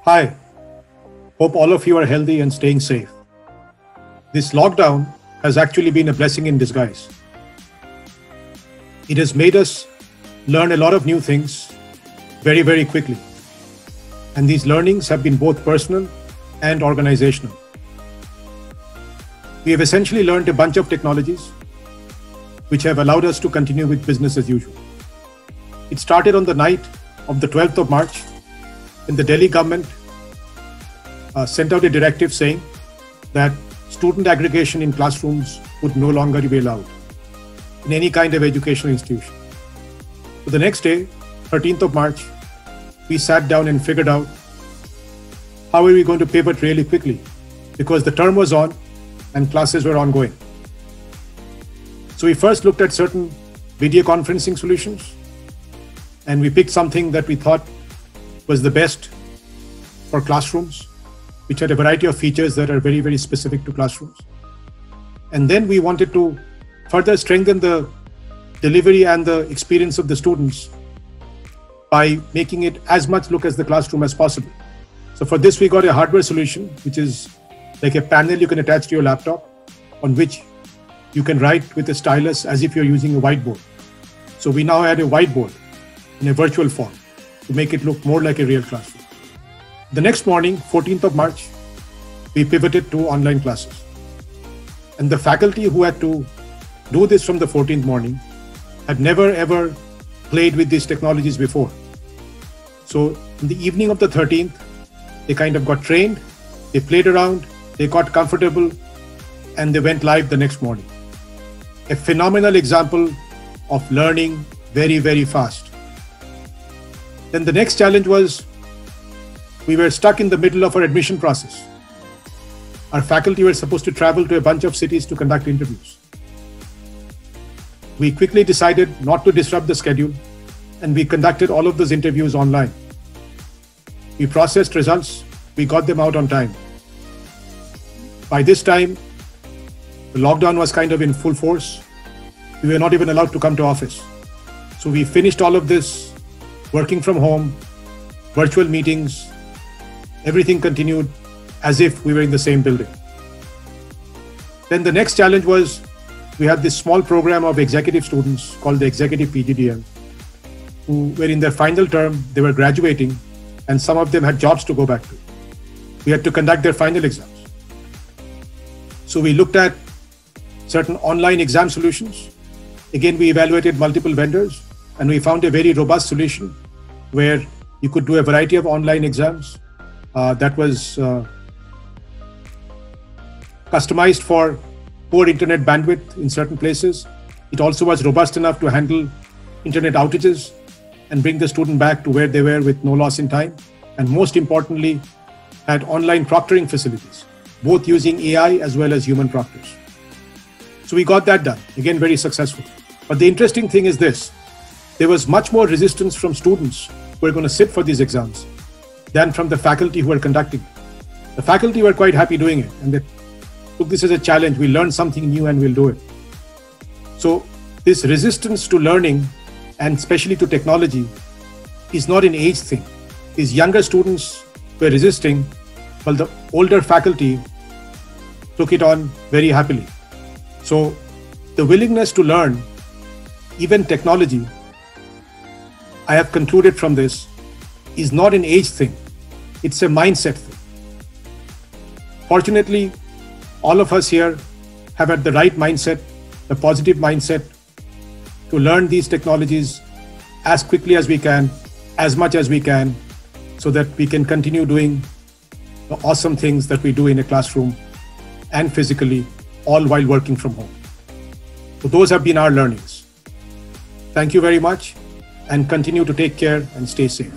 Hi, hope all of you are healthy and staying safe. This lockdown has actually been a blessing in disguise. It has made us learn a lot of new things very, very quickly. And these learnings have been both personal and organizational. We have essentially learned a bunch of technologies which have allowed us to continue with business as usual. It started on the night of the 12th of March when the Delhi government sent out a directive saying that student aggregation in classrooms would no longer be allowed in any kind of educational institution. So the next day, 13th of March, we sat down and figured out how are we going to pivot really quickly, because the term was on and classes were ongoing. So we first looked at certain video conferencing solutions, and we picked something that we thought was the best for classrooms, which had a variety of features that are very, very specific to classrooms. And then we wanted to further strengthen the delivery and the experience of the students by making it as much look as the classroom as possible. So for this, we got a hardware solution, which is like a panel you can attach to your laptop, on which you can write with a stylus as if you're using a whiteboard. So we now had a whiteboard in a virtual form to make it look more like a real classroom. The next morning, 14th of March, we pivoted to online classes. And the faculty who had to do this from the 14th morning had never ever played with these technologies before. So in the evening of the 13th, they kind of got trained, they played around, they got comfortable, and they went live the next morning. A phenomenal example of learning very, very fast. Then the next challenge was we were stuck in the middle of our admission process. Our faculty were supposed to travel to a bunch of cities to conduct interviews. We quickly decided not to disrupt the schedule, and we conducted all of those interviews online. We processed results, we got them out on time. By this time, the lockdown was kind of in full force. We were not even allowed to come to office. So we finished all of this working from home, virtual meetings, everything continued as if we were in the same building. Then the next challenge was we had this small program of executive students called the Executive PGDL, who were in their final term, they were graduating, and some of them had jobs to go back to. We had to conduct their final exams. So we looked at certain online exam solutions. Again, we evaluated multiple vendors, and we found a very robust solution where you could do a variety of online exams that was customized for poor internet bandwidth in certain places. It also was robust enough to handle internet outages and bring the student back to where they were with no loss in time. And most importantly, had online proctoring facilities, both using AI as well as human proctors. So we got that done, again, very successful. But the interesting thing is this, there was much more resistance from students who were going to sit for these exams than from the faculty who were conducting it. The faculty were quite happy doing it, and they took this as a challenge. We learned something new and we'll do it. So this resistance to learning, and especially to technology, is not an age thing. These younger students were resisting, while the older faculty took it on very happily. So the willingness to learn, even technology, I have concluded from this, is not an age thing. It's a mindset thing. Fortunately, all of us here have had the right mindset, the positive mindset, to learn these technologies as quickly as we can, as much as we can, so that we can continue doing the awesome things that we do in a classroom and physically, all while working from home. So those have been our learnings. Thank you very much, and continue to take care and stay safe.